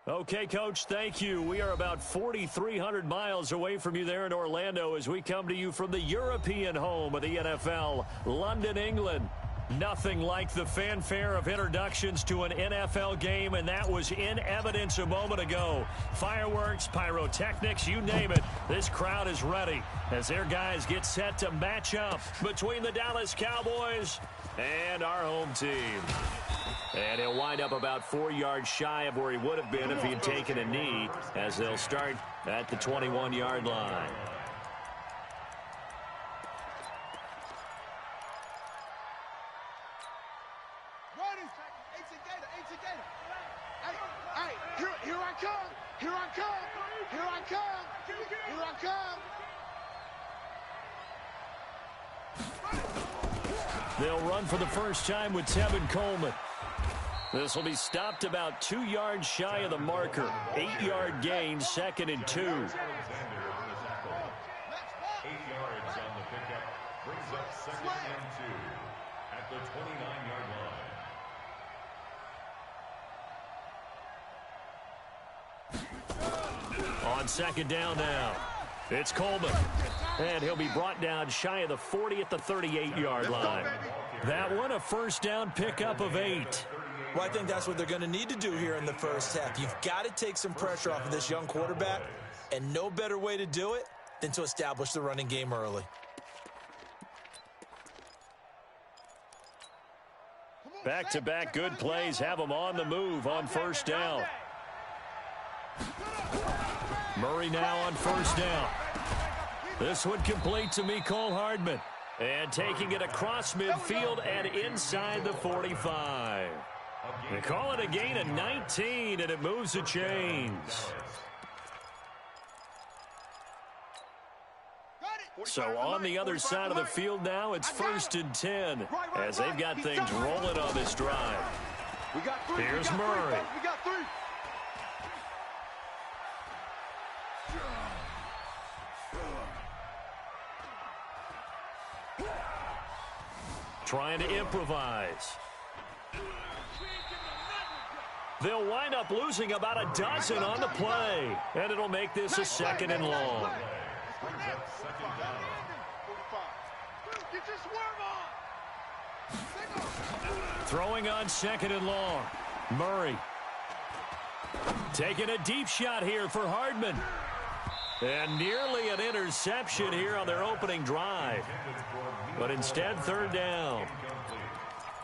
Okay, Coach, thank you. We are about 4,300 miles away from you there in Orlando as we come to you from the European home of the NFL, London, England. Nothing like the fanfare of introductions to an NFL game, and that was in evidence a moment ago. Fireworks, pyrotechnics, you name it. This crowd is ready as their guys get set to match up between the Dallas Cowboys and our home team. And he'll wind up about 4 yards shy of where he would have been if he had taken a knee, as they'll start at the 21-yard line. They'll run for the first time with Tevin Coleman. This will be stopped about 2 yards shy of the marker. 8-yard gain, 2nd and 2. 8 yards on the pickup brings up 2nd and 2 at the 29-yard line. On 2nd down now, it's Coleman. And he'll be brought down shy of the 40 at the 38-yard line. That one, a first down pickup of 8. Well, I think that's what they're going to need to do here in the first half. You've got to take some pressure off of this young quarterback, and no better way to do it than to establish the running game early. Back-to-back good plays have them on the move on first down. Murray now on first down. This one complete to Mecole Hardman. And taking it across midfield and inside the 45. They call it a gain of 19, and it moves the chains. So on the other side of the field now, it's 1st and 10 as they've got things rolling on this drive. Here's Murray. Trying to improvise. They'll wind up losing about a dozen on the play, and it'll make this a 2nd and long. Throwing on 2nd and long. Murray. Taking a deep shot here for Hardman. And nearly an interception here on their opening drive. But instead, 3rd down.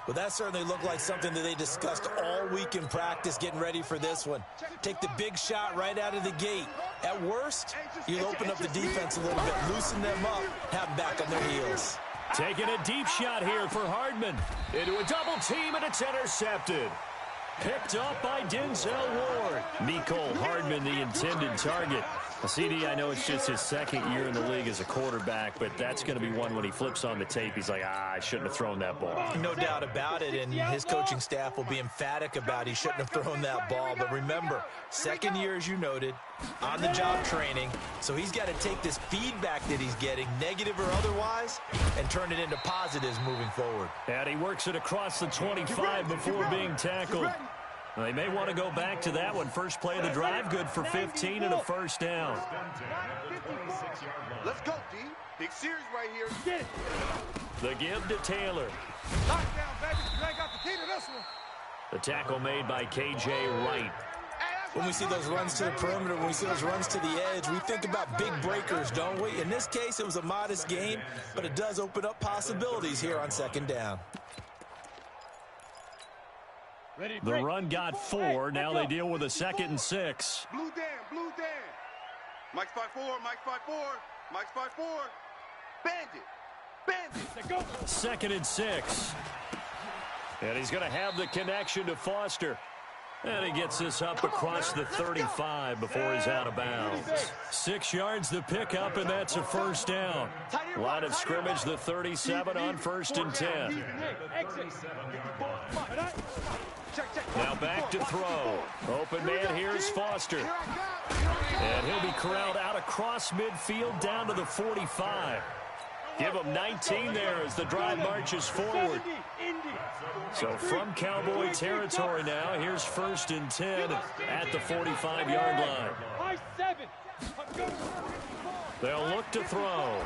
Well, that certainly looked like something that they discussed all week in practice getting ready for this one. Take the big shot right out of the gate. At worst, you'll open up the defense a little bit, loosen them up, have them back on their heels. Taking a deep shot here for Hardman. Into a double team, and it's intercepted. Picked up by Denzel Ward. Mecole Hardman, the intended target. CD, I know it's just his 2nd year in the league as a quarterback, but that's going to be one when he flips on the tape. He's like, I shouldn't have thrown that ball. No doubt about it, and his coaching staff will be emphatic about he shouldn't have thrown that ball. But remember, 2nd year, as you noted, on-the-job training, so he's got to take this feedback that he's getting, negative or otherwise, and turn it into positives moving forward. And he works it across the 25 before being tackled. They may want to go back to that one. First play of the drive, good for 15 and a first down. Let's go, D. Big series right here. Get it. The give to Taylor. Knockdown, baby. You ain't got the key to this one. The tackle made by K.J. Wright. When we see those runs to the perimeter, when we see those runs to the edge, we think about big breakers, don't we? In this case, it was a modest gain, but it does open up possibilities here on 2nd down. The run got 4. Now they deal with a 2nd and 6. Blue Dan. Mike's 5-4, Mike's 5-4, Mike's 5-4. Bandit. 2nd and 6. And he's going to have the connection to Foster. And he gets this up across the 35 before he's out of bounds. 6 yards the pickup, and that's a first down. Line of scrimmage, the 37 on 1st and 10. Now back to throw. Open man, here's Foster. And he'll be corralled out across midfield down to the 45. Give him 19 there as the drive marches forward. So from Cowboy territory now, here's 1st and 10 at the 45-yard line. They'll look to throw.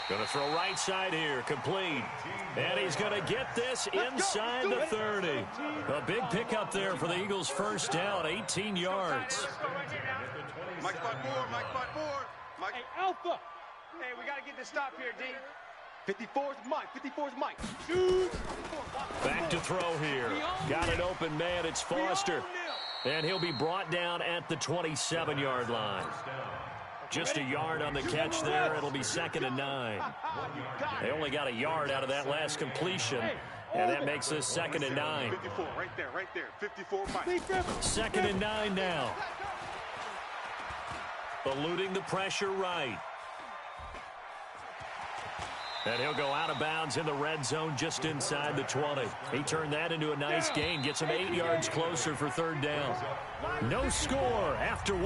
Going to throw right side here, complete. And he's going to get this inside the 30. A big pickup there for the Eagles' first down, 18 yards. Mike 5-4, Mike 5-4. Mike. Hey, Alpha. Hey, we got to get this stop here, D. 54's Mike. 54's Mike. Shoot. Back to throw here. Got an open man. It's Foster. And he'll be brought down at the 27-yard line. Just a yard on the catch there. It'll be 2nd and 9. They only got a yard out of that last completion. And that makes this 2nd and 9. 54, right there. 54 Mike. 2nd and 9 now. Eluding the pressure right. And he'll go out of bounds in the red zone just inside the 20. He turned that into a nice gain. Gets him 8 yards closer for 3rd down. No score after 1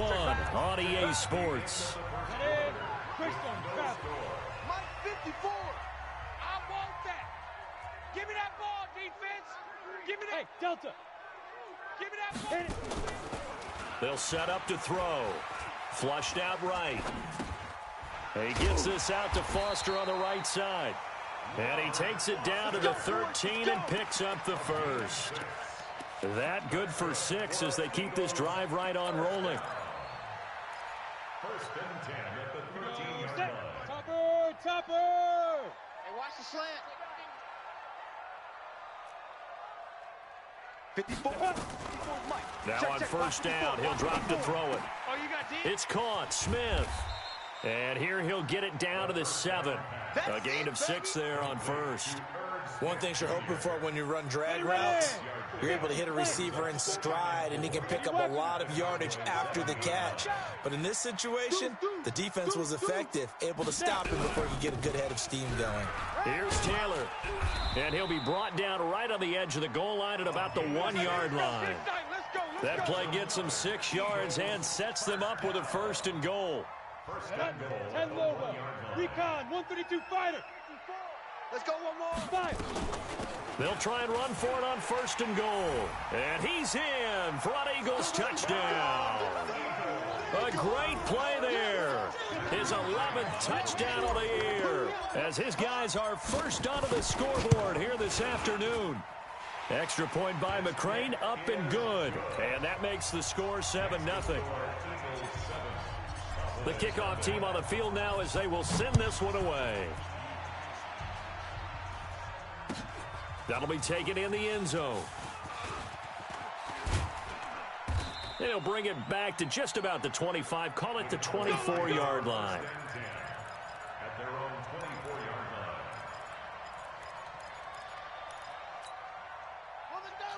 on EA Sports. Mike 54. I want that. Give me that ball, defense. Give me that. Hey, Delta. Give me that ball. They'll set up to throw. Flushed out right. He gets this out to Foster on the right side. And he takes it down to the 13 and picks up the first. That good for 6 as they keep this drive right on rolling. 1st and 10 at the 13-yard line. Topper. Hey, watch the slant. 54. 54's Mike. Now on 1st down, he'll drop to throw it. Oh, you got D? It's caught. Smith. And here he'll get it down to the 7. A gain of 6 there on 1st. One thing you're hoping for when you run drag routes, you're able to hit a receiver in stride, and he can pick up a lot of yardage after the catch. But in this situation, the defense was effective, able to stop him before he could get a good head of steam going. Here's Taylor. And he'll be brought down right on the edge of the goal line at about the 1-yard line. That play gets him 6 yards and sets them up with a 1st and goal. 10 logo. Recon, 132 fighter. Let's go one more. 5. They'll try and run for it on 1st and goal. And he's in for an Eagles touchdown. A great play there. His 11th touchdown of the year as his guys are first onto the scoreboard here this afternoon. Extra point by McCrane, up and good. And that makes the score 7-0. The kickoff team on the field now as they will send this one away. That'll be taken in the end zone. They'll bring it back to just about the 25. Call it the 24-yard line. At their own 24-yard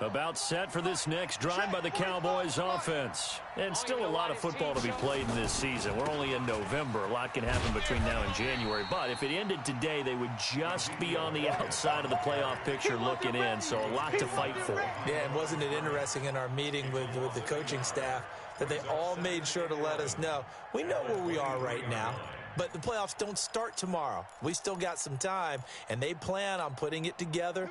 line. About set for this next drive by the Cowboys offense. And still a lot of football to be played in this season. We're only in November. A lot can happen between now and January. But if it ended today, they would just be on the outside of the playoff picture looking in. So a lot to fight for. Yeah, and wasn't it interesting in our meeting with the coaching staff that they all made sure to let us know, we know where we are right now. But the playoffs don't start tomorrow. We still got some time, and they plan on putting it together,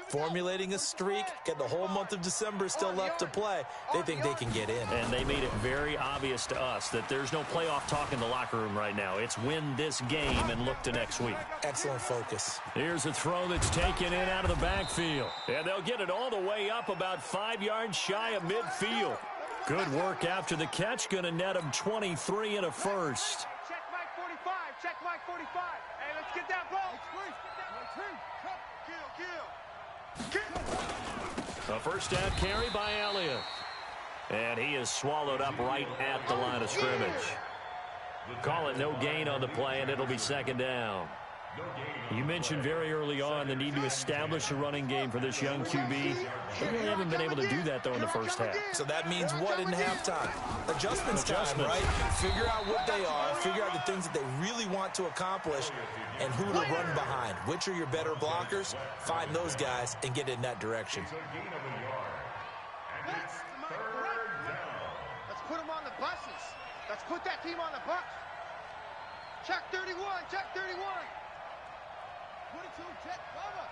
formulating a streak, get the whole month of December still left to play. They think they can get in. And they made it very obvious to us that there's no playoff talk in the locker room right now. It's win this game and look to next week. Excellent focus. Here's a throw that's taken in out of the backfield. And they'll get it all the way up about 5 yards shy of midfield. Good work after the catch. Going to net him 23 and a first. Check Mike 45. Hey, let's get that ball. A first down carry by Elliott. And he is swallowed up right at the line of scrimmage. Call it no gain on the play, and it'll be 2nd down. You mentioned very early on the need to establish a running game for this young QB. They really haven't been able to do that, though, in the first half. So that means what in halftime? Adjustments time, right? Figure out what they are, figure out the things that they really want to accomplish, and who to run behind. Which are your better blockers? Find those guys and get in that direction. Let's put them on the buses. Let's put that team on the bus. Check 31, check 31. 22, check, cover.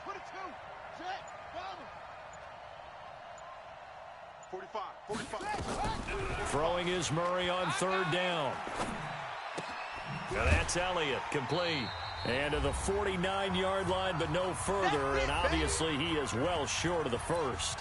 22, check, cover. 45. Throwing is Murray on third down. And that's Elliott, complete. And to the 49-yard line, but no further. And obviously he is well short of the first.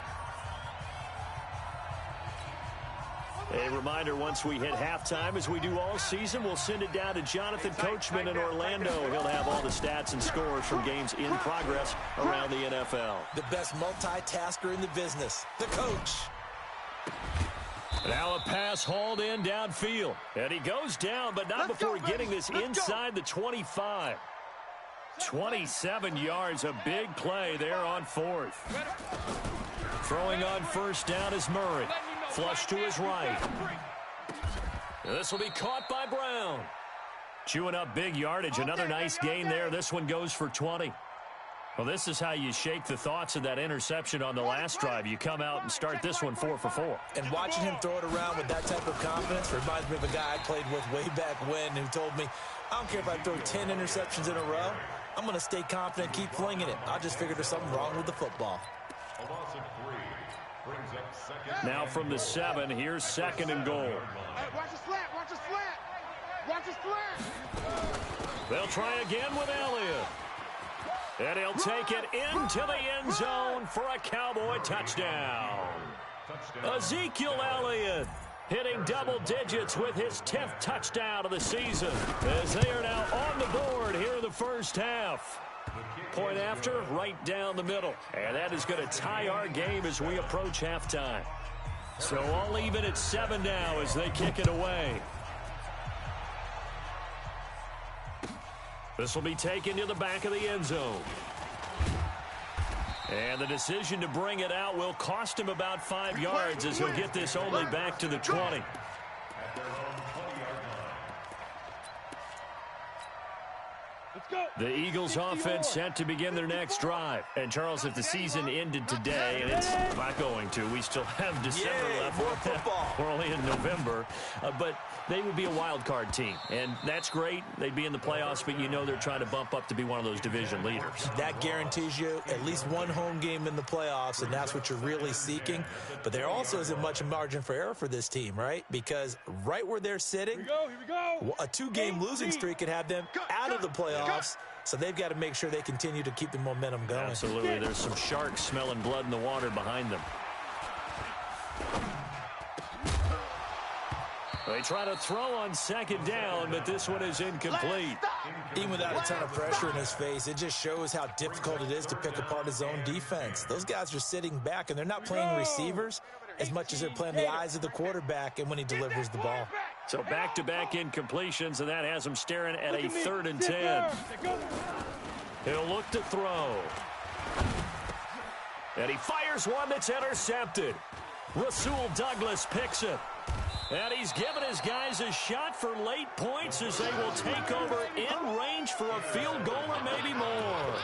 A reminder, once we hit halftime, as we do all season, we'll send it down to Jonathan Coachman in Orlando. He'll have all the stats and scores from games in progress around the NFL. The best multitasker in the business, the coach. Now a pass hauled in downfield. And he goes down, but not before getting this inside the 25. 27 yards, a big play there on fourth. Throwing on first down is Murray. Flush to his right. This will be caught by Brown. Chewing up big yardage. Another nice gain there. This one goes for 20. Well, this is how you shake the thoughts of that interception on the last drive. You come out and start this one 4 for 4. And watching him throw it around with that type of confidence reminds me of a guy I played with way back when who told me, I don't care if I throw 10 interceptions in a row. I'm going to stay confident, keep flinging it. I just figured there's something wrong with the football. A loss of 3 brings up second. Now from the 7, here's second and goal. Hey, watch the slant, watch the slant. Watch the slant. They'll try again with Elliott. And he'll take it into the end zone for a Cowboy touchdown. Ezekiel Elliott hitting double digits with his 10th touchdown of the season, as they are now on the board here in the first half. Point after, right down the middle. And that is going to tie our game as we approach halftime. So all even at 7 now as they kick it away. This will be taken to the back of the end zone. And the decision to bring it out will cost him about 5 yards as he'll get this only back to the 20. The Eagles offense set to begin their next drive. And Charles, if the season ended today, and it's not going to, we still have December left. More football. We're only in November. But they would be a wild card team. And that's great. They'd be in the playoffs, but you know they're trying to bump up to be one of those division leaders. That guarantees you at least one home game in the playoffs, and that's what you're really seeking. But there also isn't much margin for error for this team, right? Because right where they're sitting, Here we go. a 2-game losing streak could have them out of the playoffs. So they've got to make sure they continue to keep the momentum going. Absolutely. There's some sharks smelling blood in the water behind them. They try to throw on second down, but this one is incomplete. Even without a ton of pressure in his face, it just shows how difficult it is to pick apart his own defense. Those guys are sitting back, and they're not playing receivers as much as they're playing the eyes of the quarterback and when he delivers the ball. So back-to-back incompletions, and that has him staring at a 3rd and 10. He'll look to throw. And he fires one that's intercepted. Rasul Douglas picks it. And he's given his guys a shot for late points as they will take over in range for a field goal or maybe more.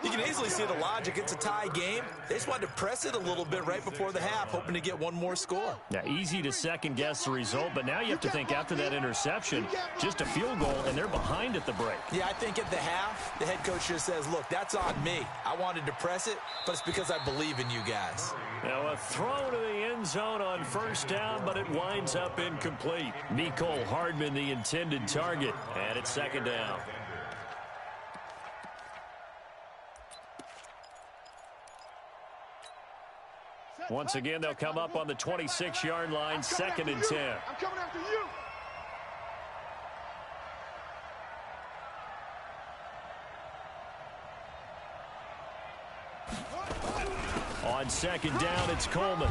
You can easily see the logic. It's a tie game. They just wanted to press it a little bit right before the half, hoping to get one more score. Now, easy to second-guess the result, but now you have to think after that interception, just a field goal, and they're behind at the break. Yeah, I think at the half, the head coach just says, look, that's on me. I wanted to press it, but it's because I believe in you guys. Now, a throw to the end zone on first down, but it winds up incomplete. Mecole Hardman, the intended target, and it's second down. Once again, they'll come up on the 26-yard line, 2nd and 10. I'm coming after you. On second down, it's Coleman.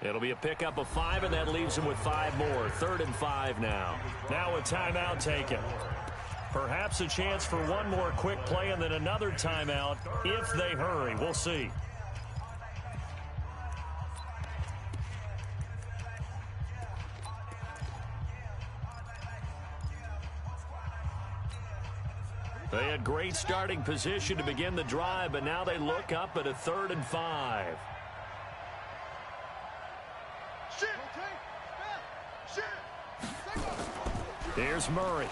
It'll be a pickup of 5, and that leaves them with 5 more. 3rd and 5 now. Now a timeout taken. Perhaps a chance for one more quick play and then another timeout if they hurry. We'll see. They had great starting position to begin the drive, but now they look up at a 3rd and 5. Here's Murray.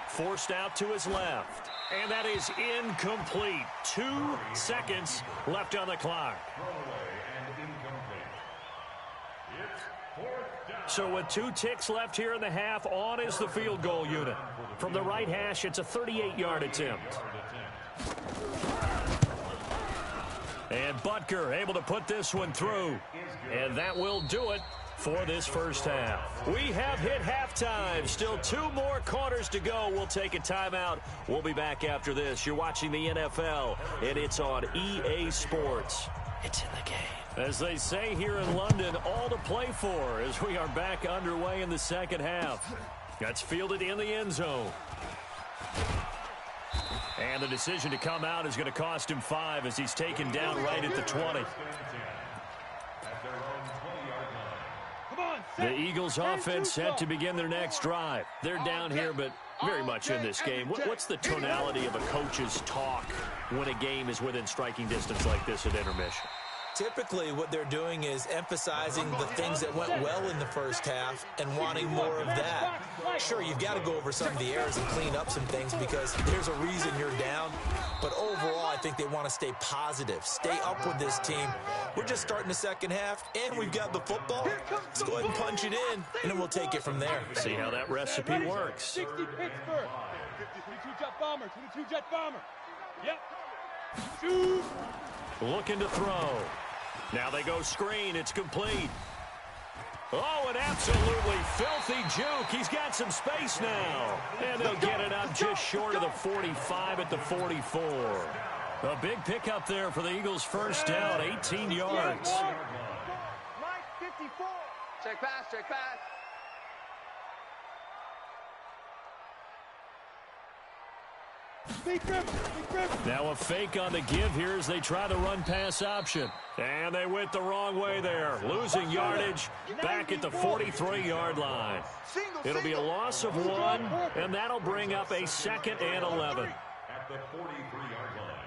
Forced out to his left. And that is incomplete. 2 seconds left on the clock. So with 2 ticks left here in the half, on is the field goal unit. From the right hash, it's a 38-yard attempt. And Butker able to put this one through. And that will do it for this first half. We have hit halftime. Still 2 more quarters to go. We'll take a timeout. We'll be back after this. You're watching the NFL, and it's on EA Sports. It's in the game. As they say here in London, all to play for as we are back underway in the second half. That's fielded in the end zone. And the decision to come out is going to cost him 5 as he's taken down right at the 20. The Eagles offense set to begin their next drive. They're down here, but very much in this game. What's the tonality of a coach's talk when a game is within striking distance like this at intermission? Typically, what they're doing is emphasizing the things that went well in the first half and wanting more of that. Sure, you've got to go over some of the errors and clean up some things because there's a reason you're down. But overall, I think they want to stay positive, stay up with this team. We're just starting the second half, and we've got the football. Let's go ahead and punch it in, and then we'll take it from there. See how that recipe works. 60 Pittsburgh. 22 jet bomber, 22 jet bomber. Yep. Shoot. Looking to throw. Now they go screen. It's complete. Oh, an absolutely filthy juke. He's got some space now. And they'll get it up just short of the 45 at the 44. A big pickup there for the Eagles' first down, 18 yards. Mike 54. Check pass, check pass. Now a fake on the give here as they try the run-pass option. And they went the wrong way there. Losing yardage back at the 43-yard line. It'll be a loss of 1, and that'll bring up a 2nd and 11. At the 43-yard line.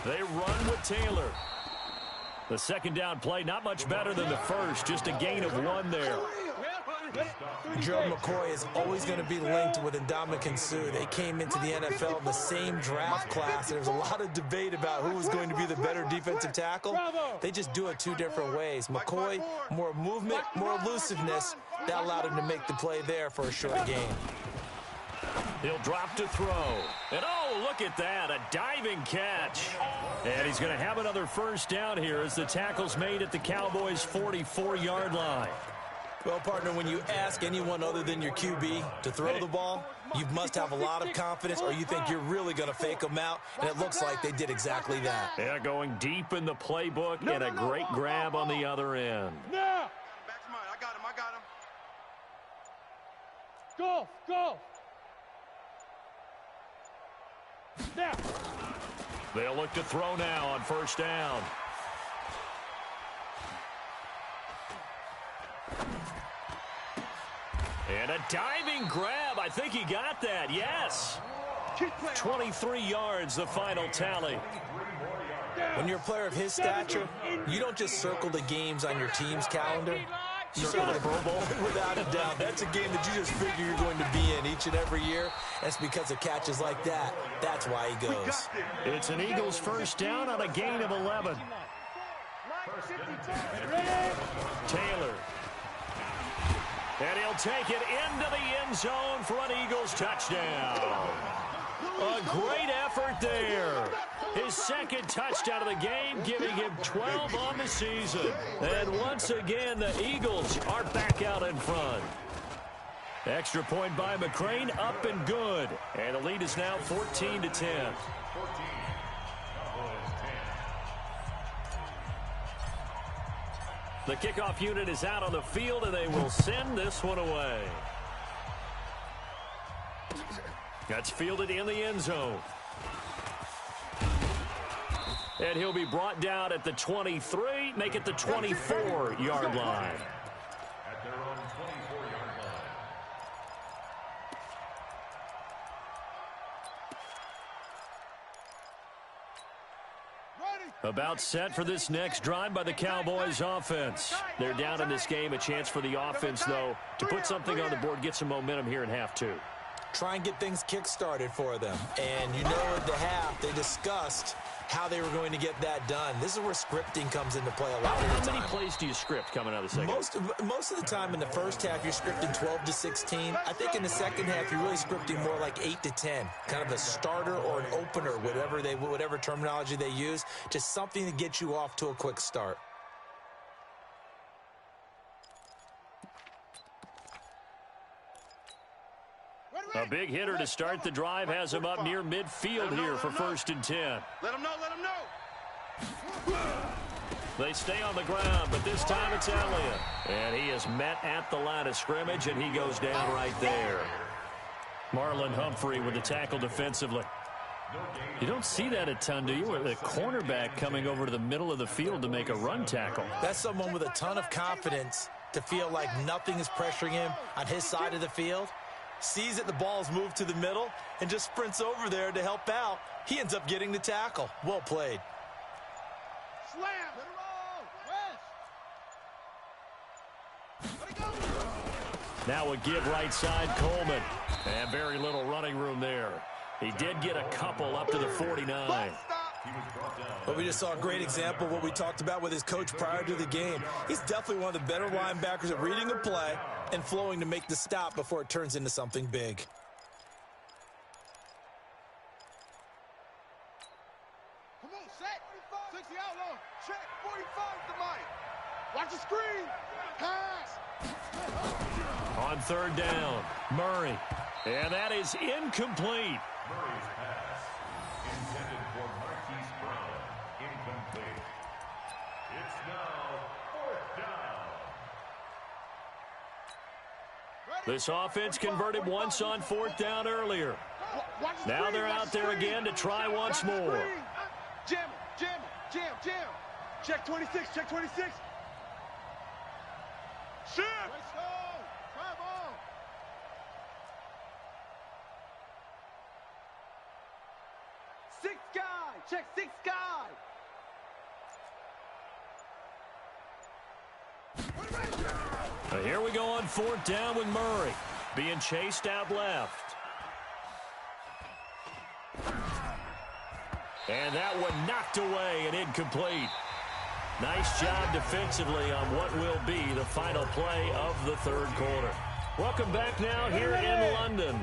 They run with Taylor. The second down play, not much better than the first, just a gain of 1 there. Joe McCoy is always going to be linked with Ndamukong Suh. They came into the NFL in the same draft class, and there's a lot of debate about who was going to be the better defensive tackle. They just do it 2 different ways. McCoy, more movement, more elusiveness. That allowed him to make the play there for a short gain. He'll drop to throw. And oh, look at that, a diving catch. And he's going to have another first down here as the tackle's made at the Cowboys' 44-yard line. Well, partner, when you ask anyone other than your QB to throw the ball, you must have a lot of confidence or you think you're really going to fake them out, and it looks like they did exactly that. Yeah, going deep in the playbook and a great grab on the other end. Now. Back to mine. I got him. I got him. Go, go. Now. They'll look to throw now on first down. And a diving grab. I think he got that. Yes. 23 yards, the final tally. When you're a player of his stature, you don't just circle the games on your team's calendar. You circle the Pro Bowl. Without a doubt. That's a game that you just figure you're going to be in each and every year. That's because of catches like that. That's why he goes. It's an Eagles first down on a gain of 11. Taylor. And he'll take it into the end zone for an Eagles touchdown. A great effort there. His second touchdown of the game, giving him 12 on the season. And once again, the Eagles are back out in front. Extra point by McCrane, up and good. And the lead is now 14-10. The kickoff unit is out on the field, and they will send this one away. That's fielded in the end zone. And he'll be brought down at the 23, make it the 24-yard line. At their own 24-yard line. About set for this next drive by the Cowboys offense. They're down in this game. A chance for the offense, though, to put something on the board, get some momentum here in half two. Try and get things kick-started for them. And you know at the half, they discussed how they were going to get that done. This is where scripting comes into play a lot of the time. How many plays do you script coming out of the second? Most of the time in the first half, you're scripting 12 to 16. I think in the second half, you're really scripting more like 8 to 10. Kind of a starter or an opener, whatever terminology they use. Just something to get you off to a quick start. A big hitter to start the drive has him up near midfield here for 1st and 10. Let him know, let him know. They stay on the ground, but this time it's Elliott. And he is met at the line of scrimmage, and he goes down right there. Marlon Humphrey with the tackle defensively. You don't see that a ton, do you? With a cornerback coming over to the middle of the field to make a run tackle. That's someone with a ton of confidence to feel like nothing is pressuring him on his side of the field. Sees that the ball's moved to the middle and just sprints over there to help out. He ends up getting the tackle. Well played. Slam. Now a give right side, Coleman. And very little running room there. He did get a couple up to the 49. But we just saw a great example of what we talked about with his coach prior to the game. He's definitely one of the better linebackers at reading a play and flowing to make the stop before it turns into something big. Come on, set. 60 out long. Check. 45 the mic. Watch the screen. Pass. On 3rd down, Murray. And that is incomplete. Murray's pass intended for Marquise Brown. Incomplete. It's now 4th down. This offense converted once on 4th down earlier. Now they're out there again to try once more. Jam, jam, jam, jam. Check 26, check 26. Shift. Try ball. Six guy, check 6 guy. Here we go on 4th down with Murray. Being chased out left. And that one knocked away and incomplete. Nice job defensively on what will be the final play of the 3rd quarter. Welcome back now here in London.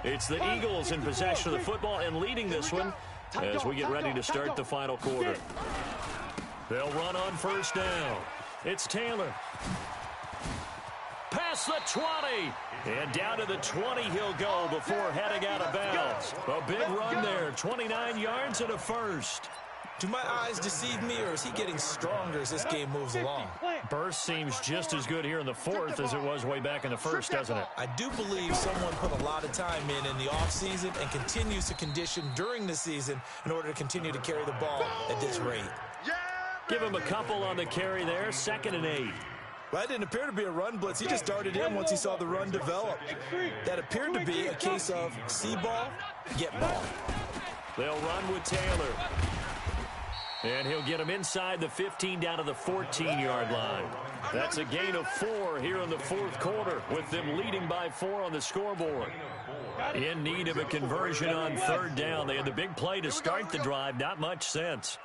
It's the Eagles in possession of the football and leading this one as we get ready to start the final quarter. They'll run on 1st down. It's Taylor. Past the 20. And down to the 20 he'll go before heading out of bounds. A big run there, 29 yards and a first. Do my eyes deceive me, or is he getting stronger as this game moves along? Burst seems just as good here in the 4th as it was way back in the 1st, doesn't it? I do believe someone put a lot of time in the offseason and continues to condition during the season in order to continue to carry the ball at this rate. Give him a couple on the carry there, 2nd and 8. Well, that didn't appear to be a run blitz. He just darted in once he saw the run develop. That appeared to be a case of see ball, get ball. They'll run with Taylor. And he'll get him inside the 15 down to the 14-yard line. That's a gain of 4 here in the 4th quarter with them leading by 4 on the scoreboard. In need of a conversion on 3rd down. They had the big play to start the drive. Not much sense.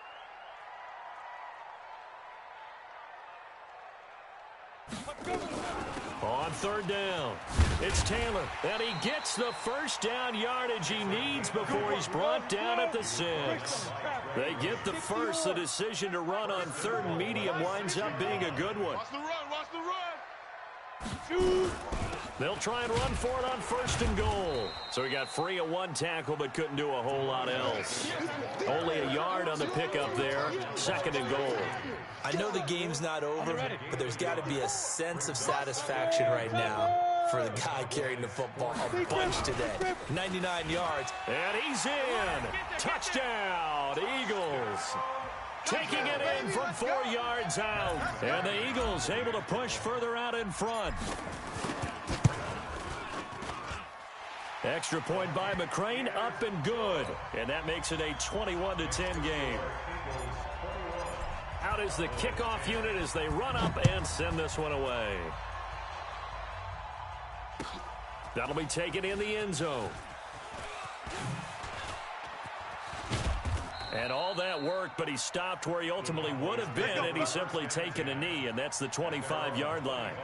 On 3rd down, it's Taylor, and he gets the 1st down yardage he needs before he's brought down at the 6. They get the first. The decision to run on 3rd and medium winds up being a good one. Watch the run, watch the run. They'll try and run for it on 1st and goal. So he got free of 1 tackle but couldn't do a whole lot else. Only a yard on the pickup there, 2nd and goal. I know the game's not over, but there's got to be a sense of satisfaction right now for the guy carrying the football a bunch today. 99 yards. And he's in. Touchdown, Eagles. Taking it in from 4 yards out. And the Eagles able to push further out in front. Extra point by McCrane, up and good. And that makes it a 21-10 game. out as the kickoff unit as they run up and send this one away. That'll be taken in the end zone. And all that work, but he stopped where he ultimately would have been had he simply taken a knee, and that's the 25-yard line.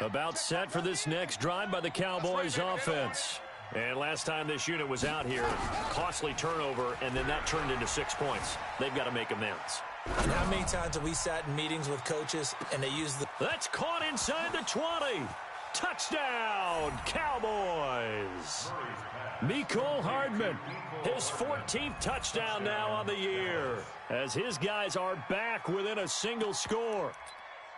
About set for this next drive by the Cowboys offense. And last time this unit was out here, costly turnover, and then that turned into 6 points. They've got to make amends. And how many times have we sat in meetings with coaches and they use the... That's caught inside the 20. Touchdown, Cowboys. Mecole Hardman, his 14th touchdown now on the year, as his guys are back within a single score.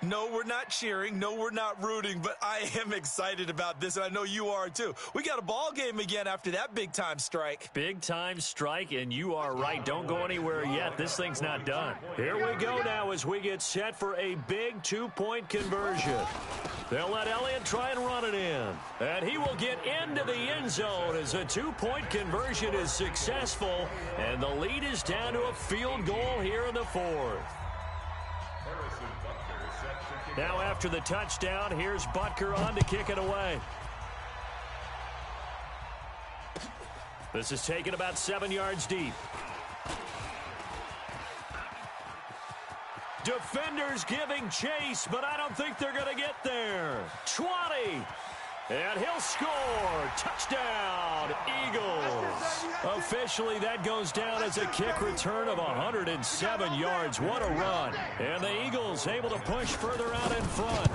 No, we're not cheering. No, we're not rooting, but I am excited about this, and I know you are too. We got a ball game again after that big-time strike. Big-time strike, and you are right. Don't go anywhere yet. This thing's not done. Here we go now as we get set for a big two-point conversion. They'll let Elliott try and run it in, and he will get into the end zone as a two-point conversion is successful, and the lead is down to a field goal here in the fourth. Now after the touchdown, here's Butker on to kick it away. This is taken about 7 yards deep. Defenders giving chase, but I don't think they're going to get there. 20. And he'll score. Touchdown, Eagles. Officially, that goes down as a kick return of 107 yards. What a run. And the Eagles able to push further out in front.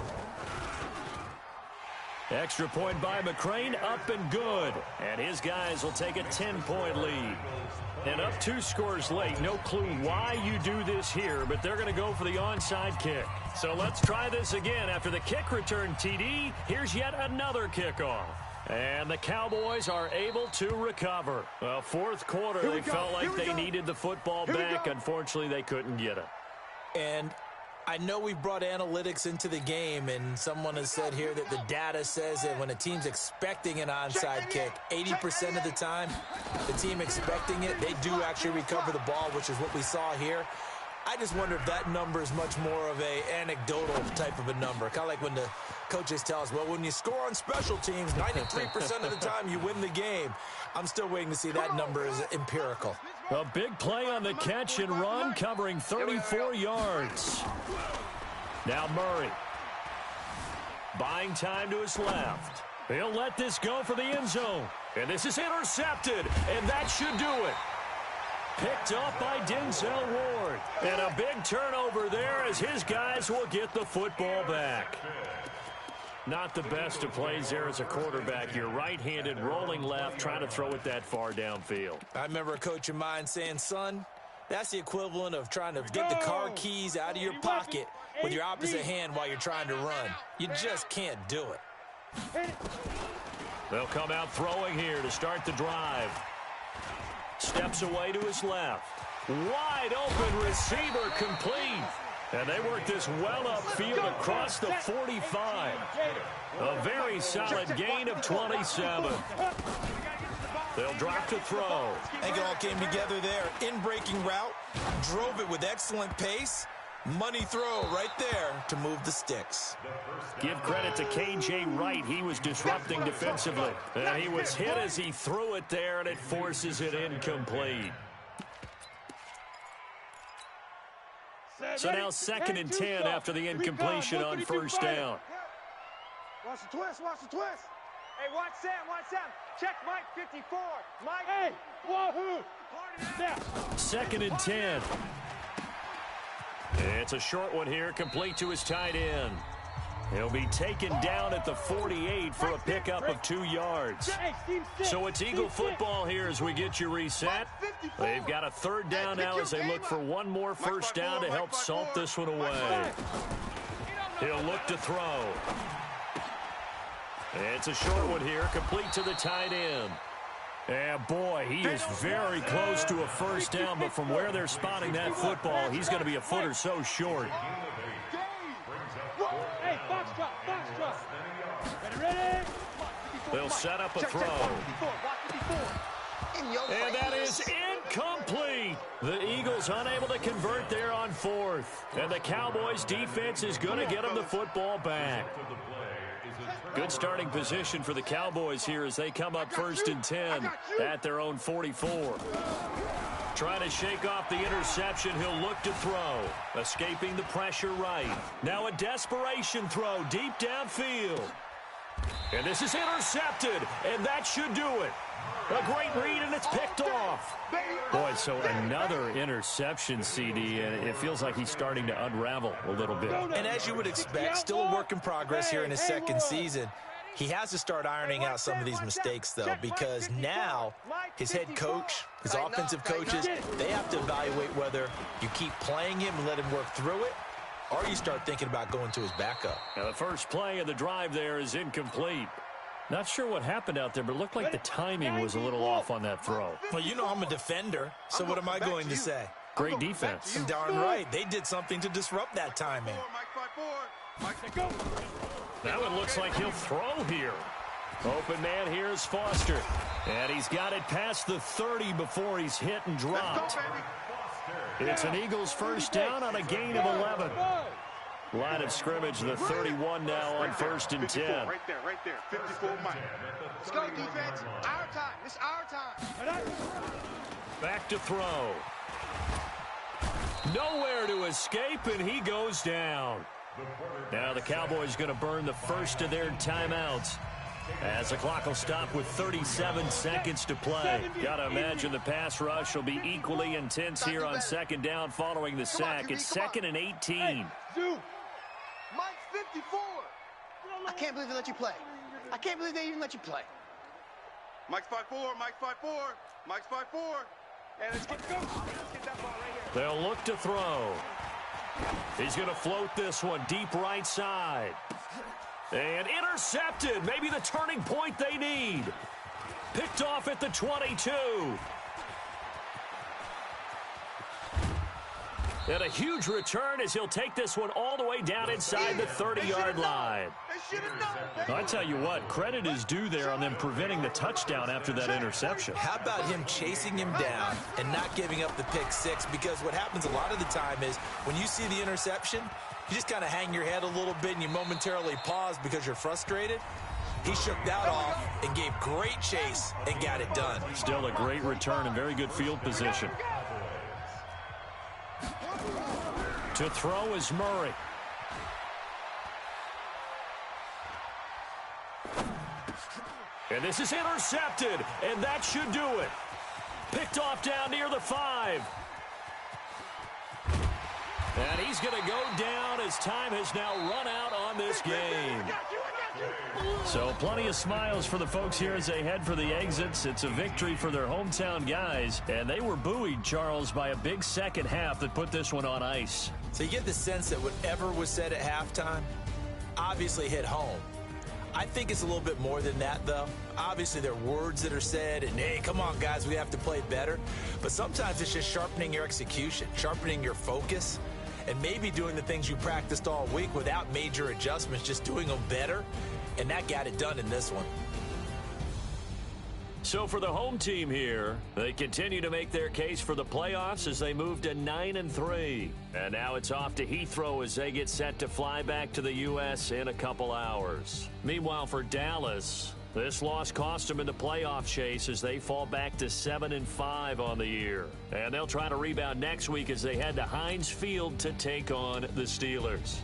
Extra point by McCrane, up and good. And his guys will take a 10-point lead. And up 2 scores late. No clue why you do this here, but they're going to go for the onside kick. So let's try this again. After the kick return TD, here's yet another kickoff. And the Cowboys are able to recover. Well, fourth quarter, they felt like they needed the football back. Unfortunately, they couldn't get it. And I know we brought analytics into the game, and someone has said here that the data says that when a team's expecting an onside kick, 80% of the time, the team expecting it, they do actually recover the ball, which is what we saw here. I just wonder if that number is much more of a anecdotal type of a number. Kind of like when the coaches tell us, well, when you score on special teams, 93% of the time you win the game. I'm still waiting to see that number is empirical. A big play on the catch and run, covering 34 yards. Now Murray. Buying time to his left. He'll let this go for the end zone. And this is intercepted, and that should do it. Picked up by Denzel Ward. And a big turnover there as his guys will get the football back. Not the best of plays there as a quarterback. You're right-handed, rolling left, trying to throw it that far downfield. I remember a coach of mine saying, son, that's the equivalent of trying to get the car keys out of your pocket with your opposite hand while you're trying to run. You just can't do it. They'll come out throwing here to start the drive. Steps away to his left. Wide open receiver complete. And they work this well upfield across the 45. A very solid gain of 27. They'll drop to throw. I think it all came together there. In-breaking route. Drove it with excellent pace. Money throw right there to move the sticks. Give credit to K.J. Wright. He was disrupting defensively. And he was hit as he threw it there, and it forces it incomplete. So now 2nd and 10 after the incompletion on first down. Watch the twist, watch the twist. Hey, watch Sam. Check Mike 54. Mike. Hey, wahoo. 2nd and 10. It's a short one here, complete to his tight end. He'll be taken down at the 48 for a pickup of 2 yards. So it's Eagle football here as we get you reset. They've got a 3rd down now as they look for one more first down to help salt this one away. He'll look to throw. It's a short one here, complete to the tight end. And boy, he is very close to a first down, but from where they're spotting that football, he's going to be a foot or so short. Hey, box drop. Ready? They'll set up a throw. And that is incomplete. The Eagles unable to convert there on fourth. And the Cowboys defense is going to get them the football back. Good starting position for the Cowboys here as they come up 1st and 10 at their own 44. Trying to shake off the interception, he'll look to throw. Escaping the pressure right. Now a desperation throw deep downfield. And this is intercepted, and that should do it. A great read, and it's picked off. Boy, so another interception, CD, and it feels like he's starting to unravel a little bit. And as you would expect, still a work in progress here in his second season. He has to start ironing out some of these mistakes, though, because now his head coach, his offensive coaches, they have to evaluate whether you keep playing him and let him work through it, or you start thinking about going to his backup. Now, the first play of the drive there is incomplete. Not sure what happened out there, but it looked like the timing was a little off on that throw. Well, you know I'm a defender, so what am I going to say? Great defense. And darn right, they did something to disrupt that timing. That one looks like he'll throw here. Open man here is Foster. And he's got it past the 30 before he's hit and dropped. It's an Eagles first down on a gain of 11. Line of scrimmage, the 31 now on 1st and 10. Right there. 54 Mike. Let's go, defense. Our time. It's our time. Back to throw. Nowhere to escape, and he goes down. Now the Cowboys going to burn the first of their timeouts as the clock will stop with 37 seconds to play. Got to imagine the pass rush will be equally intense here on 2nd down following the sack. It's 2nd and 18. Mike's 54. I can't believe they let you play. I can't believe they even let you play. Mike's 5'4", Mike's 5'4", Mike's 5'4". Hey, let's get that ball right here. They'll look to throw. He's going to float this one deep right side. And intercepted. Maybe the turning point they need. Picked off at the 22. And a huge return as he'll take this one all the way down inside the 30-yard line. I tell you what, credit is due there on them preventing the touchdown after that interception. How about him chasing him down and not giving up the pick six? Because what happens a lot of the time is when you see the interception, you just kind of hang your head a little bit and you momentarily pause because you're frustrated. He shook that off and gave great chase and got it done. Still a great return and very good field position. To throw is Murray. And this is intercepted, and that should do it. Picked off down near the 5. And he's going to go down as time has now run out on this game. So plenty of smiles for the folks here as they head for the exits. It's a victory for their hometown guys, and they were buoyed, Charles, by a big second half that put this one on ice. So you get the sense that whatever was said at halftime obviously hit home. I think it's a little bit more than that, though. Obviously, there are words that are said, and, hey, come on, guys, we have to play better. But sometimes it's just sharpening your execution, sharpening your focus, and maybe doing the things you practiced all week without major adjustments, just doing them better. And that got it done in this one. So for the home team here, they continue to make their case for the playoffs as they move to 9-3. And now it's off to Heathrow as they get set to fly back to the U.S. in a couple hours. Meanwhile, for Dallas, this loss cost them in the playoff chase as they fall back to 7-5 on the year. And they'll try to rebound next week as they head to Heinz Field to take on the Steelers.